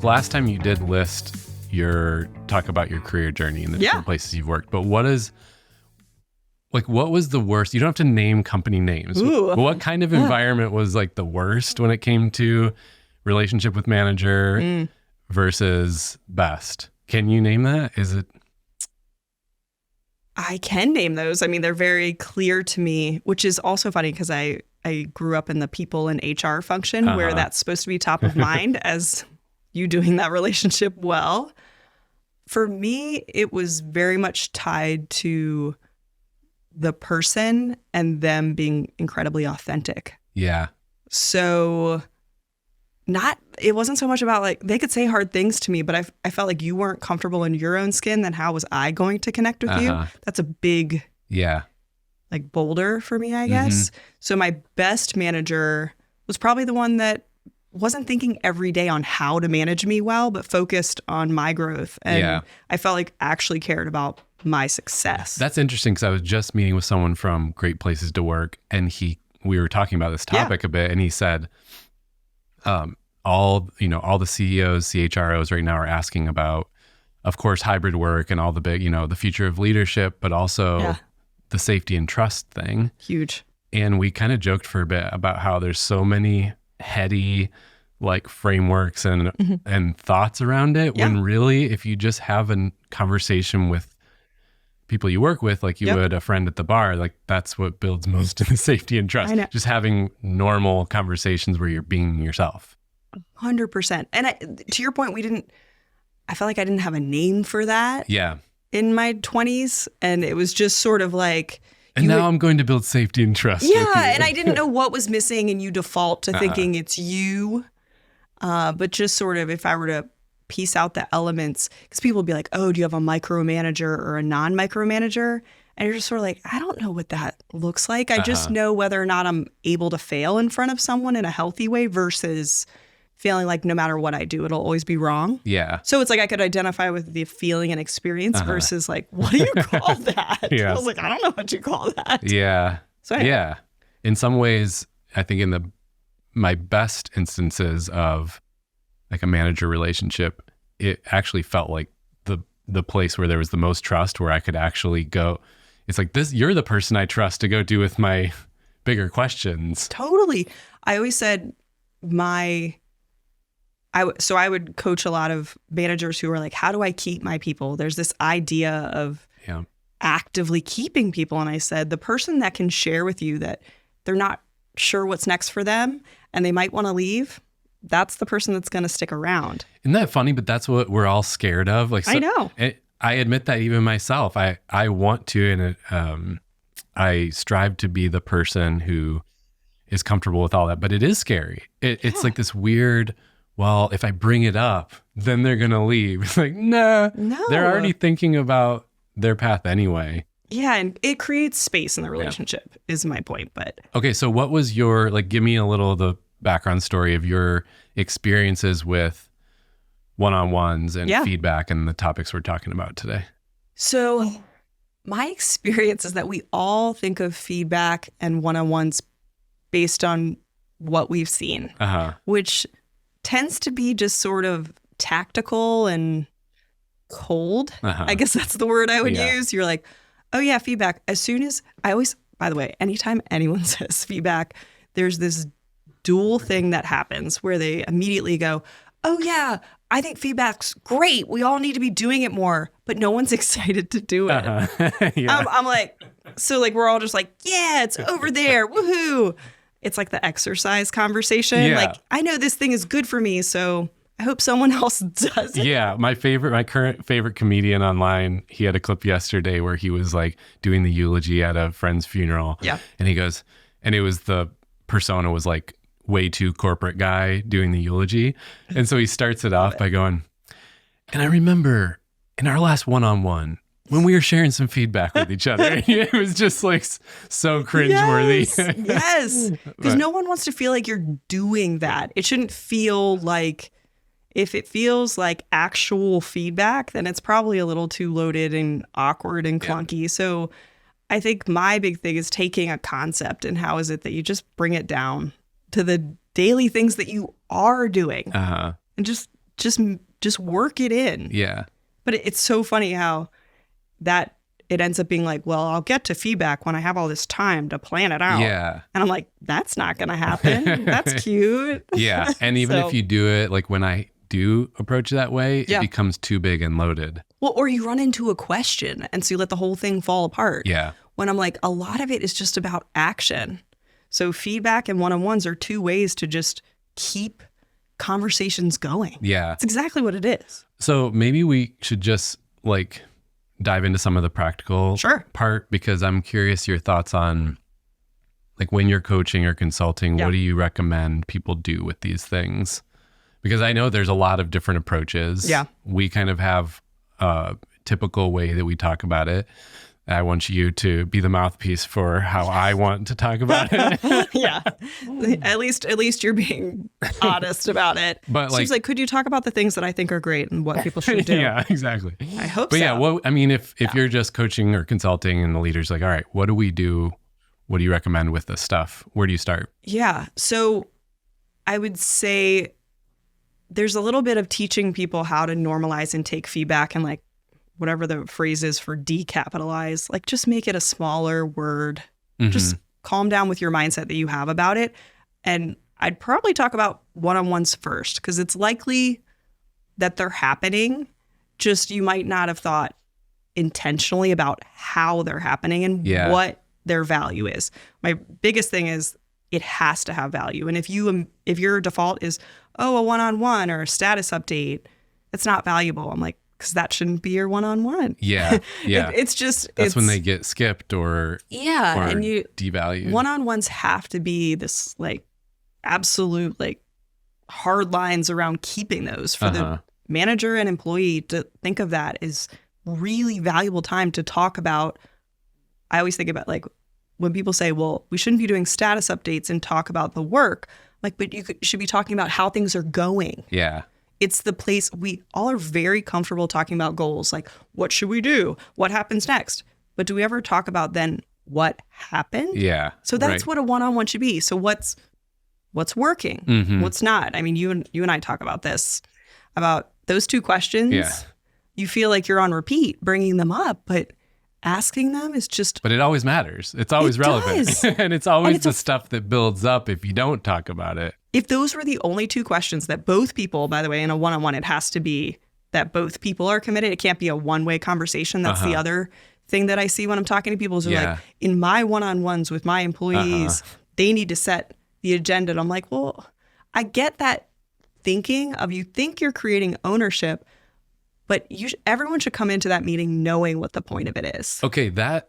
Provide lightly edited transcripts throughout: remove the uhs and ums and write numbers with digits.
last time you did talk about your career journey and the different places you've worked, but what was the worst? You don't have to name company names. But what kind of environment was like the worst when it came to relationship with manager versus best? Can you name that? Is it? I can name those. I mean, they're very clear to me, which is also funny because I grew up in the people and HR function where that's supposed to be top of mind as you doing that relationship well. For me, it was very much tied to the person and them being incredibly authentic. Yeah. So it wasn't so much about like, they could say hard things to me, but I felt like you weren't comfortable in your own skin, then how was I going to connect with you? That's a big like boulder for me, I guess. So my best manager was probably the one that wasn't thinking every day on how to manage me well, but focused on my growth. And I felt like actually cared about my success. That's interesting because I was just meeting with someone from Great Places to Work, and we were talking about this topic a bit, and he said, all the CEOs, CHROs right now are asking about, of course, hybrid work and all the big, the future of leadership, but also the safety and trust thing. Huge. And we kind of joked for a bit about how there's so many heady like frameworks and thoughts around it, when really, if you just have a conversation with people you work with, like you would a friend at the bar, like that's what builds most of the safety and trust. Just having normal conversations where you're being yourself. 100%. And to your point, I felt like I didn't have a name for that in my 20s. And it was just sort of like, and now I'm going to build safety and trust. Yeah. And I didn't know what was missing, and you default to thinking it's you. But just sort of, if I were to piece out the elements, because people would be like, oh, do you have a micromanager or a non-micromanager? And you're just sort of like, I don't know what that looks like. I just know whether or not I'm able to fail in front of someone in a healthy way versus feeling like no matter what I do, it'll always be wrong. Yeah. So it's like I could identify with the feeling and experience versus like, what do you call that? I was like, I don't know what you call that. Yeah. So in some ways, I think in my best instances of like a manager relationship, it actually felt like the place where there was the most trust, where I could actually go, it's like this, you're the person I trust to go do with my bigger questions. Totally. I always said so I would coach a lot of managers who are like, how do I keep my people? There's this idea of actively keeping people. And I said, the person that can share with you that they're not sure what's next for them and they might want to leave, that's the person that's going to stick around. Isn't that funny? But that's what we're all scared of. Like, I know. I admit that even myself. I want to, and I strive to be the person who is comfortable with all that. But it is scary. It's like this weird, well, if I bring it up, then they're going to leave. It's like, no, they're already thinking about their path anyway. Yeah, and it creates space in the relationship is my point. But okay, so what was your, like, give me a little of the background story of your experiences with one-on-ones and feedback and the topics we're talking about today. So my experience is that we all think of feedback and one-on-ones based on what we've seen, which tends to be just sort of tactical and cold. I guess that's the word I would use. You're like, oh yeah, feedback. As soon as by the way, anytime anyone says feedback, there's this dual thing that happens where they immediately go, oh yeah, I think feedback's great. We all need to be doing it more, but no one's excited to do it. I'm like, so like, we're all just like, yeah, it's over there. Woohoo. It's like the exercise conversation. Yeah. Like, I know this thing is good for me, so I hope someone else does it. Yeah. My current favorite comedian online, he had a clip yesterday where he was like doing the eulogy at a friend's funeral. Yeah. And he goes, and it was the persona was like way too corporate guy doing the eulogy. And so he starts it off by going, and I remember in our last one-on-one, when we were sharing some feedback with each other, it was just like so cringeworthy. Yes. Because no one wants to feel like you're doing that. It shouldn't feel like, if it feels like actual feedback, then it's probably a little too loaded and awkward and clunky. Yeah. So I think my big thing is taking a concept and how is it that you just bring it down to the daily things that you are doing and just just work it in. Yeah. But it's so funny how that it ends up being like, well, I'll get to feedback when I have all this time to plan it out. Yeah. And I'm like, that's not going to happen. That's cute. Yeah. And even if you do it, like when I do approach it that way, it becomes too big and loaded. Well, or you run into a question and so you let the whole thing fall apart. Yeah. When I'm like, a lot of it is just about action. So feedback and one-on-ones are two ways to just keep conversations going. Yeah. It's exactly what it is. So maybe we should just like dive into some of the practical part, because I'm curious your thoughts on like when you're coaching or consulting, what do you recommend people do with these things? Because I know there's a lot of different approaches. Yeah. We kind of have a typical way that we talk about it. I want you to be the mouthpiece for how I want to talk about it. Yeah. At least you're being honest about it. But Seems like, could you talk about the things that I think are great and what people should do? Yeah, exactly. I hope so. But so. yeah, well, I mean, if you're just coaching or consulting and the leader's like, all right, what do we do? What do you recommend with this stuff? Where do you start? Yeah. So I would say there's a little bit of teaching people how to normalize and take feedback and like, whatever the phrase is for decapitalize, like just make it a smaller word. Mm-hmm. Just calm down with your mindset that you have about it. And I'd probably talk about one-on-ones first, because it's likely that they're happening. Just you might not have thought intentionally about how they're happening and what their value is. My biggest thing is it has to have value. And if your default is, a one-on-one or a status update, it's not valuable. I'm like, because that shouldn't be your one-on-one. Yeah, yeah. That's when they get skipped or and you devalued. One-on-ones have to be this like absolute like hard lines around keeping those for the manager and employee to think of that as really valuable time to talk about. I always think about like when people say, well, we shouldn't be doing status updates and talk about the work. Like, but you should be talking about how things are going. Yeah. It's the place we all are very comfortable talking about goals. Like, what should we do? What happens next? But do we ever talk about then what happened? Yeah. So that's what a one-on-one should be. So what's working? Mm-hmm. What's not? I mean, you and I talk about this, about those two questions. Yeah. You feel like you're on repeat bringing them up, but asking them is just... But it always matters. It's always relevant. And it's always the stuff that builds up if you don't talk about it. If those were the only two questions that both people, by the way, in a one-on-one, it has to be that both people are committed. It can't be a one-way conversation. That's the other thing that I see when I'm talking to people is like, in my one-on-ones with my employees, they need to set the agenda. And I'm like, well, I get that thinking of you think you're creating ownership, but everyone should come into that meeting knowing what the point of it is. Okay, that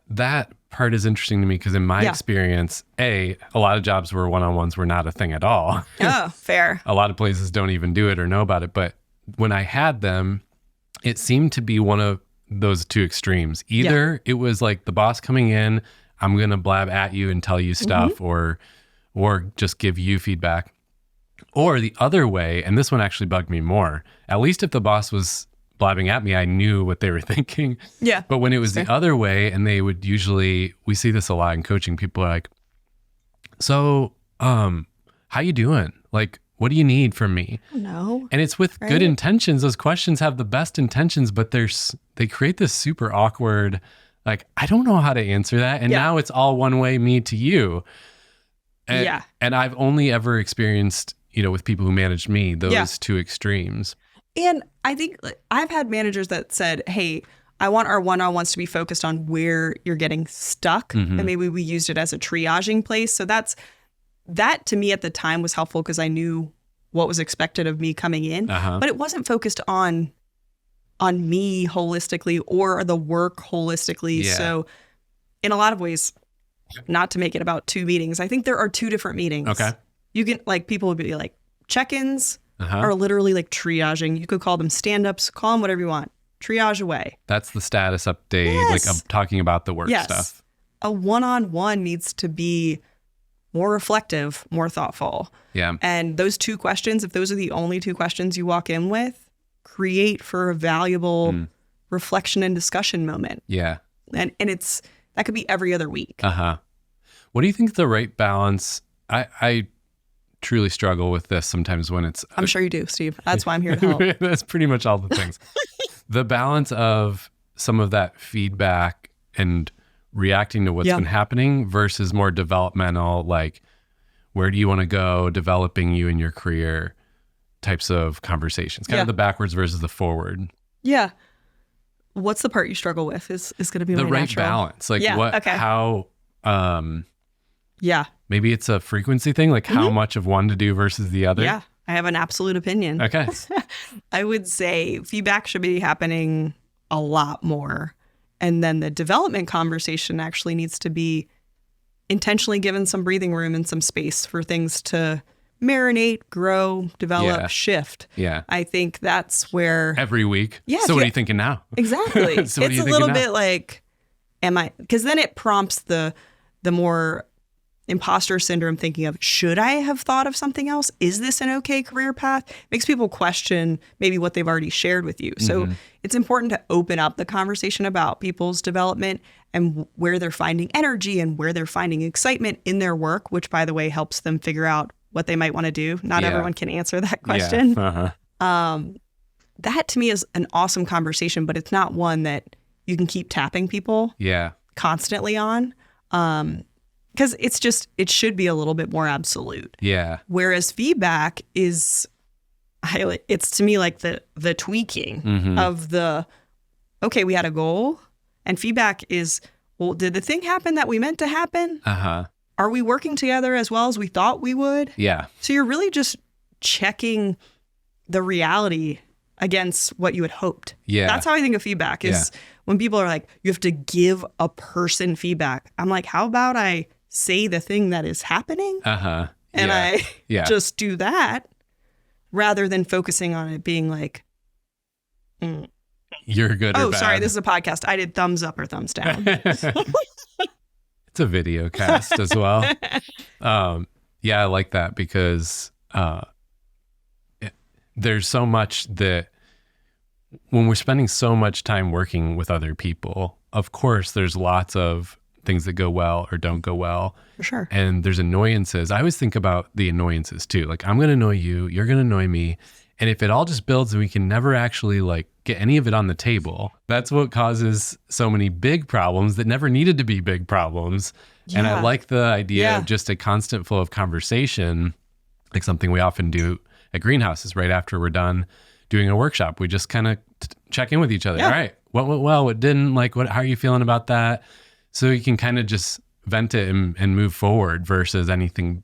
part is interesting to me because in my experience, a lot of jobs where one-on-ones were not a thing at all. Oh, fair. A lot of places don't even do it or know about it. But when I had them, it seemed to be one of those two extremes. Either it was like the boss coming in, I'm going to blab at you and tell you stuff or just give you feedback. Or the other way, and this one actually bugged me more, at least if the boss was blabbing at me, I knew what they were thinking. Yeah. But when it was the other way, and they would usually, we see this a lot in coaching, people are like, so, how you doing? Like, what do you need from me? No. And it's with good intentions. Those questions have the best intentions, but they create this super awkward, like, I don't know how to answer that. And now it's all one way, me to you. And, and I've only ever experienced, with people who managed me, those two extremes. And I think I've had managers that said, hey, I want our one-on-ones to be focused on where you're getting stuck. And maybe we used it as a triaging place. So that to me at the time was helpful because I knew what was expected of me coming in. But it wasn't focused on me holistically or the work holistically. Yeah. So in a lot of ways, not to make it about two meetings, I think there are two different meetings. Okay. You can, like, people would be like, check-ins are literally like triaging. You could call them stand-ups, call them whatever you want. Triage away. That's the status update. Yes. Like I'm talking about the work stuff. A one-on-one needs to be more reflective, more thoughtful. Yeah. And those two questions, if those are the only two questions you walk in with, create for a valuable reflection and discussion moment. Yeah. And that could be every other week. What do you think the right balance? I truly struggle with this sometimes when it's... I'm sure you do, Steve. That's why I'm here to help. That's pretty much all the things. The balance of some of that feedback and reacting to what's been happening versus more developmental, like, where do you want to go, developing you in your career types of conversations. Kind of the backwards versus the forward. Yeah. What's the part you struggle with is going to be the my right natural balance. Like how, yeah. Maybe it's a frequency thing, like how much of one to do versus the other. Yeah. I have an absolute opinion. Okay. I would say feedback should be happening a lot more. And then the development conversation actually needs to be intentionally given some breathing room and some space for things to marinate, grow, develop, shift. Yeah. I think that's where... Every week. Yeah. So what are you thinking now? Exactly. So it's a little bit like, because then it prompts the more imposter syndrome thinking of, should I have thought of something else? Is this an okay career path? Makes people question maybe what they've already shared with you. So it's important to open up the conversation about people's development and where they're finding energy and where they're finding excitement in their work, which, by the way, helps them figure out what they might want to do. Not everyone can answer that question. Yeah. That to me is an awesome conversation, but it's not one that you can keep tapping people constantly on. Because it should be a little bit more absolute. Yeah. Whereas feedback is, it's to me like the tweaking of okay, we had a goal. And feedback is, well, did the thing happen that we meant to happen? Are we working together as well as we thought we would? Yeah. So you're really just checking the reality against what you had hoped. Yeah. That's how I think of feedback is when people are like, you have to give a person feedback. I'm like, how about I say the thing that is happening? And I just do that rather than focusing on it being like, you're good or bad. Oh, sorry, this is a podcast. I did thumbs up or thumbs down. It's a video cast as well. I like that because there's so much that when we're spending so much time working with other people, of course, there's lots of things that go well or don't go well. For sure. And there's annoyances. I always think about the annoyances too. Like, I'm going to annoy you, you're going to annoy me. And if it all just builds and we can never actually like get any of it on the table, that's what causes so many big problems that never needed to be big problems. And I like the idea of just a constant flow of conversation, like something we often do at greenhouses right after we're done doing a workshop. We just kind of check in with each other. All right, what went well, what didn't, like, how are you feeling about that? So you can kind of just vent it and move forward versus anything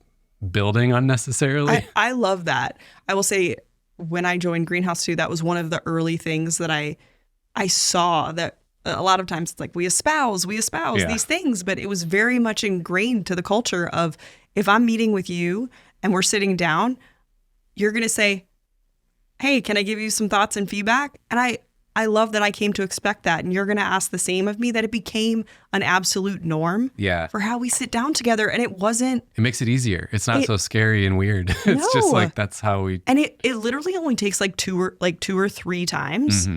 building unnecessarily. I love that. I will say, when I joined Greenhouse 2, that was one of the early things that I saw that a lot of times it's like, we espouse these things, but it was very much ingrained to the culture of, if I'm meeting with you and we're sitting down, you're going to say, hey, can I give you some thoughts and feedback? And I love that I came to expect that. And you're going to ask the same of me, that it became an absolute norm for how we sit down together. And it makes it easier. It's not so scary and weird. It's just like, that's how we. And it literally only takes like two or three times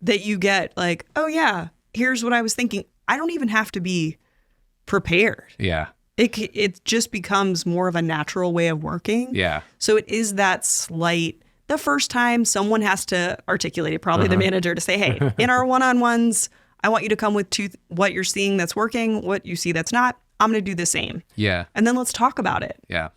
that you get like, oh yeah, here's what I was thinking. I don't even have to be prepared. Yeah. It just becomes more of a natural way of working. Yeah. So it is that slight. The first time someone has to articulate it, probably the manager, to say, hey, in our one-on-ones, I want you to come with what you're seeing that's working, what you see that's not. I'm going to do the same. Yeah. And then let's talk about it. Yeah.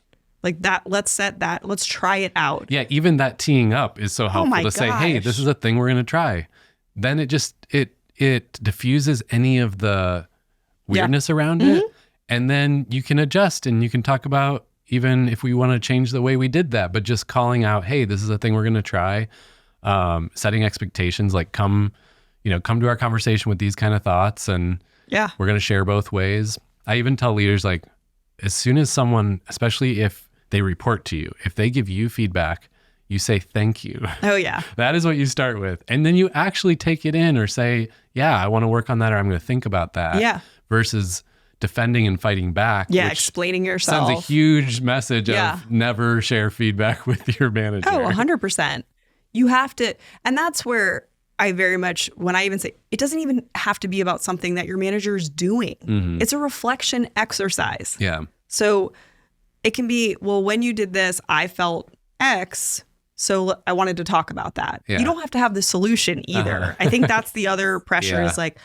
Like that, let's set that, let's try it out. Yeah, even that teeing up is so helpful to say, hey, this is a thing we're going to try. Then it just, it diffuses any of the weirdness around it. And then you can adjust and you can talk about, even if we want to change the way we did that, but just calling out, hey, this is a thing we're going to try. Setting expectations, like come to our conversation with these kind of thoughts, and we're going to share both ways. I even tell leaders, like, as soon as someone, especially if they report to you, if they give you feedback, you say thank you. Oh yeah. That is what you start with. And then you actually take it in or say, yeah, I want to work on that, or I'm going to think about that. Yeah. Versus defending and fighting back. Yeah, explaining yourself. Sends a huge message of never share feedback with your manager. Oh, 100%. You have to, and that's where I very much, when I even say, it doesn't even have to be about something that your manager is doing. It's a reflection exercise. Yeah. So it can be, well, when you did this, I felt X, so I wanted to talk about that. Yeah. You don't have to have the solution either. I think that's the other pressure is like,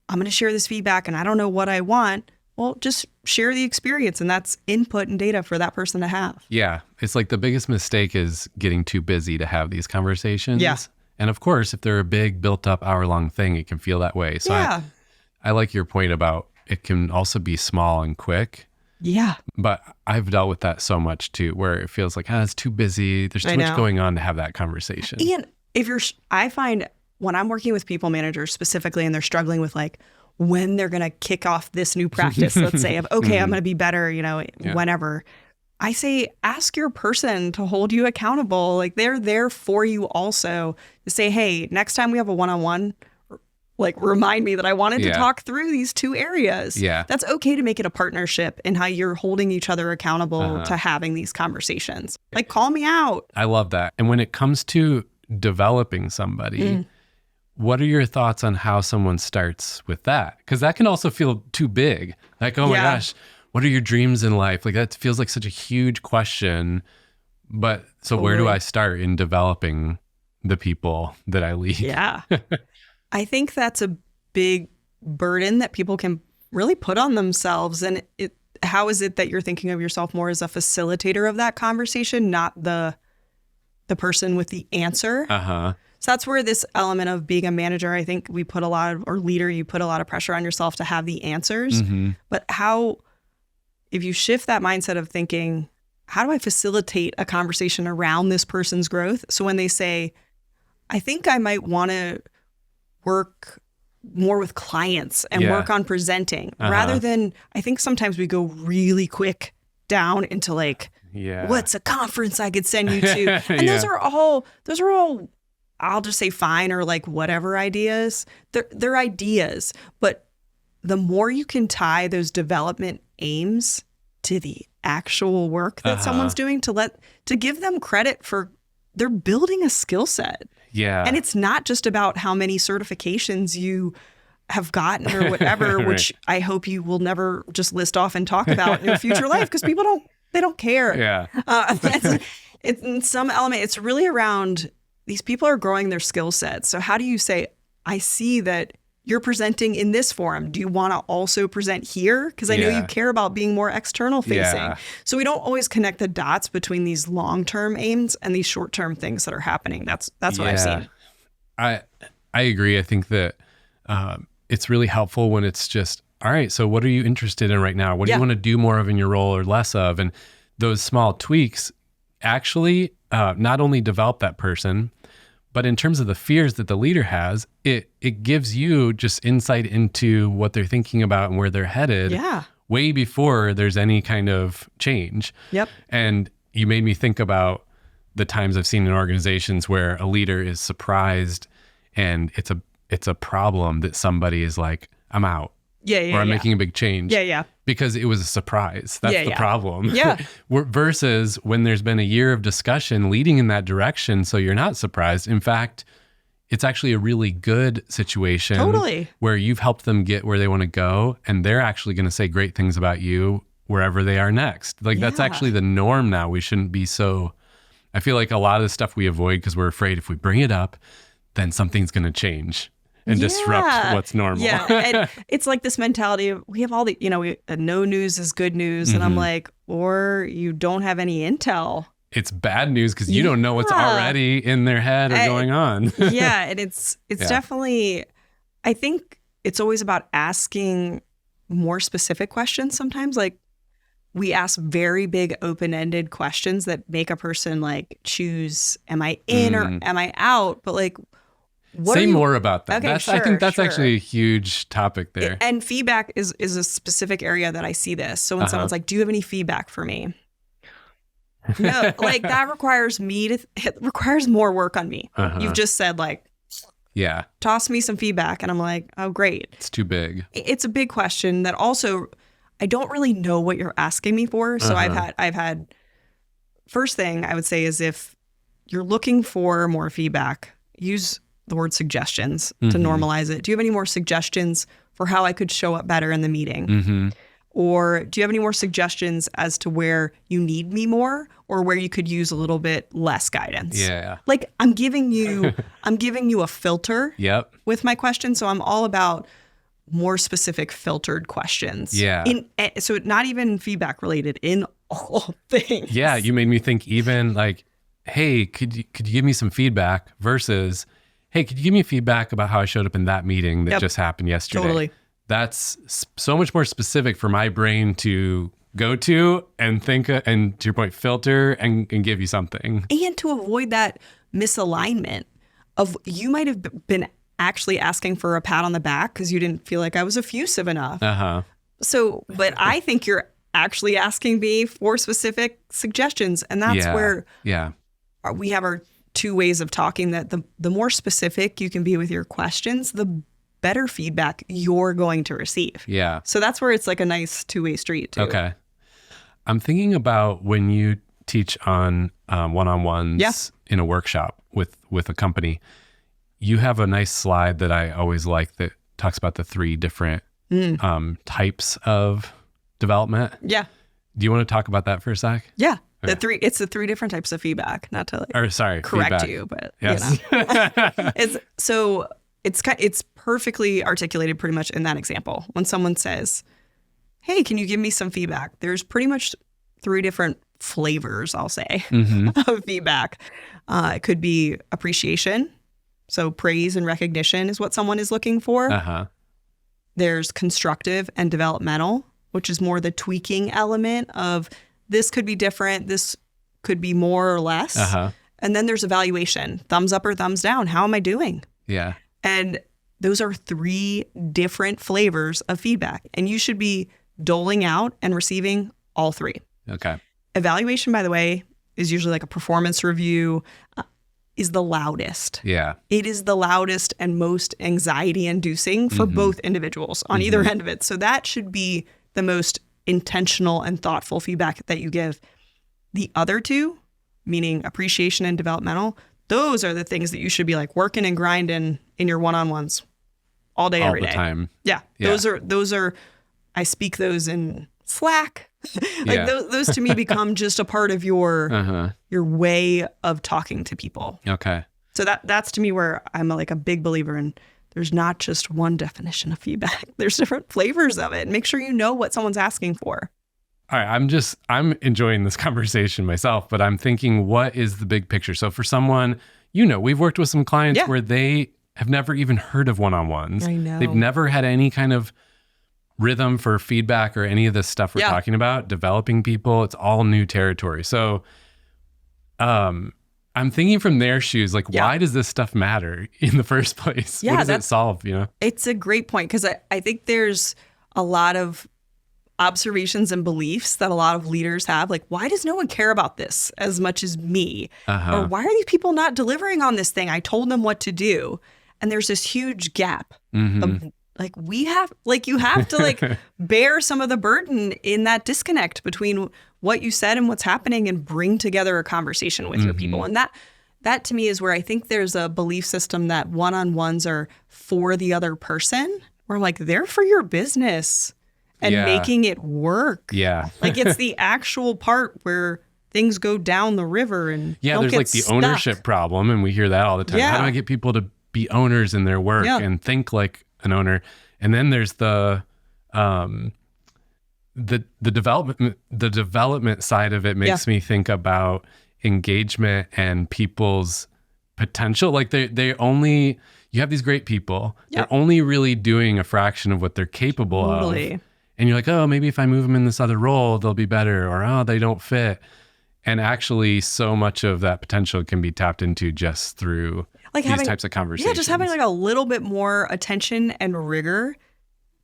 I'm going to share this feedback and I don't know what I want. Well, just share the experience, and that's input and data for that person to have. Yeah. It's like the biggest mistake is getting too busy to have these conversations. Yeah. And of course, if they're a big built up hour-long thing, it can feel that way. So I like your point about it can also be small and quick. Yeah. But I've dealt with that so much too, where it feels like, it's too busy. There's too much going on to have that conversation. And I find when I'm working with people managers specifically, and they're struggling with like when they're going to kick off this new practice, let's say, of, okay, I'm going to be better, whenever. I say, ask your person to hold you accountable. Like they're there for you also to say, hey, next time we have a one-on-one, like remind me that I wanted to talk through these two areas. Yeah. That's okay to make it a partnership in how you're holding each other accountable to having these conversations. Like call me out. I love that. And when it comes to developing somebody, what are your thoughts on how someone starts with that? Because that can also feel too big. Like, oh my gosh, what are your dreams in life? Like that feels like such a huge question. But so where do I start in developing the people that I lead? Yeah. I think that's a big burden that people can really put on themselves. And how is it that you're thinking of yourself more as a facilitator of that conversation, not the person with the answer? So that's where this element of being a manager, I think we put or leader, you put a lot of pressure on yourself to have the answers. But if you shift that mindset of thinking, how do I facilitate a conversation around this person's growth? So when they say, I think I might want to work more with clients and work on presenting rather than, I think sometimes we go really quick down into like, what's a conference I could send you to? And those are all, I'll just say fine, or like whatever ideas. They're ideas, but the more you can tie those development aims to the actual work that someone's doing, to give them credit for they're building a skill set. Yeah. And it's not just about how many certifications you have gotten or whatever, which I hope you will never just list off and talk about in your future life, because people don't care. Yeah. It's in some element, it's really around these people are growing their skill sets. So how do you say, I see that you're presenting in this forum. Do you want to also present here? Because I know you care about being more external facing. Yeah. So we don't always connect the dots between these long-term aims and these short-term things that are happening. That's what I've seen. I agree. I think that it's really helpful when it's just, all right, so what are you interested in right now? What do you want to do more of in your role or less of? And those small tweaks actually not only develop that person, but in terms of the fears that the leader has, it gives you just insight into what they're thinking about and where they're headed way before there's any kind of change. Yep. And you made me think about the times I've seen in organizations where a leader is surprised and it's a problem that somebody is like, I'm out. Or I'm making a big change. Because it was a surprise. That's the problem. Versus when there's been a year of discussion leading in that direction, so you're not surprised. In fact, it's actually a really good situation where you've helped them get where they want to go, and they're actually going to say great things about you wherever they are next. Like that's actually the norm now. We shouldn't be so... I feel like a lot of the stuff we avoid because we're afraid if we bring it up, then something's going to change and disrupt what's normal. And it's like this mentality of we have all the, no news is good news. And I'm like, or you don't have any intel. It's bad news because you don't know what's already in their head or going on. And it's definitely, I think it's always about asking more specific questions sometimes. Like we ask very big open-ended questions that make a person like choose, am I in or am I out? But like, say more about that. Okay, I think that's actually a huge topic there. And feedback is a specific area that I see this. So when someone's like, do you have any feedback for me? No, like that requires it requires more work on me. You've just said like, toss me some feedback. And I'm like, oh, great. It's too big. It's a big question that also, I don't really know what you're asking me for. So I've had, first thing I would say is if you're looking for more feedback, use the word suggestions to normalize it. Do you have any more suggestions for how I could show up better in the meeting? Or do you have any more suggestions as to where you need me more or where you could use a little bit less guidance? Yeah. Like I'm giving you a filter with my questions. So I'm all about more specific filtered questions. Yeah. So not even feedback related, in all things. Yeah. You made me think even like, hey, could you give me some feedback versus, hey, could you give me feedback about how I showed up in that meeting that just happened yesterday? Totally. That's so much more specific for my brain to go to and think, and to your point, filter and give you something. And to avoid that misalignment of you might have been actually asking for a pat on the back because you didn't feel like I was effusive enough. So, but I think you're actually asking me for specific suggestions. And that's where we have our two ways of talking, that the more specific you can be with your questions, the better feedback you're going to receive. Yeah. So that's where it's like a nice two-way street too. Okay. I'm thinking about when you teach on one-on-ones in a workshop with a company, you have a nice slide that I always like that talks about the 3 different types of development. Yeah. Do you want to talk about that for a sec? Yeah. Okay. It's the 3 different types of feedback, not to correct feedback. You, but yes. It's perfectly articulated pretty much in that example. When someone says, hey, can you give me some feedback? There's pretty much 3 different flavors, I'll say, of feedback. It could be appreciation. So praise and recognition is what someone is looking for. There's constructive and developmental, which is more the tweaking element of this could be different. This could be more or less. And then there's evaluation, thumbs up or thumbs down. How am I doing? Yeah. And those are 3 different flavors of feedback. And you should be doling out and receiving all 3. Okay. Evaluation, by the way, is usually like a performance review, is the loudest. Yeah. It is the loudest and most anxiety inducing for both individuals on either end of it. So that should be the most intentional and thoughtful feedback that you give. The other 2, meaning appreciation and developmental, those are the things that you should be like working and grinding in your one-on-ones all day, every day. All the time. Yeah. Those are, I speak those in Slack. Like those to me become just a part of your way of talking to people. Okay. So that's to me where I'm like a big believer in, there's not just one definition of feedback. There's different flavors of it. Make sure you know what someone's asking for. All right, I'm enjoying this conversation myself, but I'm thinking, what is the big picture? So for someone, we've worked with some clients where they have never even heard of one-on-ones. I know. They've never had any kind of rhythm for feedback or any of this stuff we're talking about, developing people. It's all new territory. So I'm thinking from their shoes, like, why does this stuff matter in the first place? What does it solve, It's a great point, because I think there's a lot of observations and beliefs that a lot of leaders have, like, why does no one care about this as much as me? Or why are these people not delivering on this thing? I told them what to do. And there's this huge gap of like, you have to like bear some of the burden in that disconnect between what you said and what's happening, and bring together a conversation with your people. And that to me is where I think there's a belief system that one-on-ones are for the other person, where like they're for your business and making it work. Yeah. Like it's the actual part where things go down the river and there's like the ownership problem, and we hear that all the time. How do I get people to be owners in their work and think like an owner? And then there's the development side of it makes me think about engagement and people's potential. Like they only, you have these great people, they're only really doing a fraction of what they're capable of. And you're like, oh, maybe if I move them in this other role, they'll be better, or oh, they don't fit. And actually, so much of that potential can be tapped into just through like these types of conversations. Yeah, just having like a little bit more attention and rigor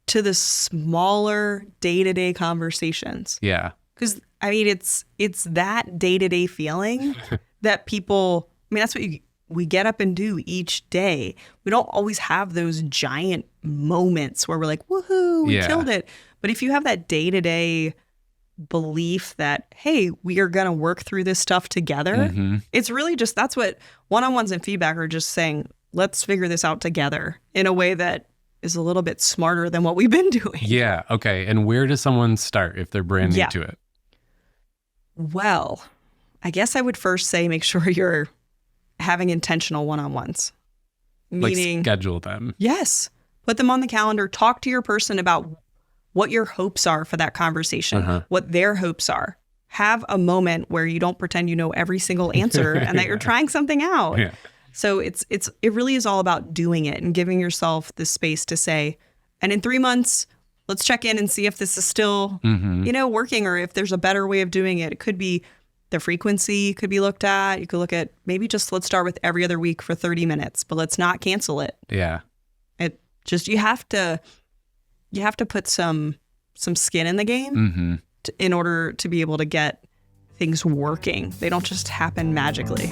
to the smaller day-to-day conversations. Yeah. Because I mean, it's that day-to-day feeling that people, I mean, that's what we get up and do each day. We don't always have those giant moments where we're like, woohoo, we killed it. But if you have that day-to-day belief that, hey, we are going to work through this stuff together, it's really just, that's what one-on-ones and feedback are, just saying, let's figure this out together in a way that is a little bit smarter than what we've been doing. Yeah. Okay. And where does someone start if they're brand new to it? Well, I guess I would first say make sure you're having intentional one-on-ones. Meaning, like schedule them. Yes. Put them on the calendar. Talk to your person about what your hopes are for that conversation, what their hopes are. Have a moment where you don't pretend you know every single answer and that you're trying something out. Yeah. So it really is all about doing it and giving yourself the space to say, and in 3 months, let's check in and see if this is still, working, or if there's a better way of doing it. It could be the frequency could be looked at. You could look at maybe just let's start with every other week for 30 minutes, but let's not cancel it. Yeah. It just, you have to put some skin in the game in order to be able to get things working. They don't just happen magically.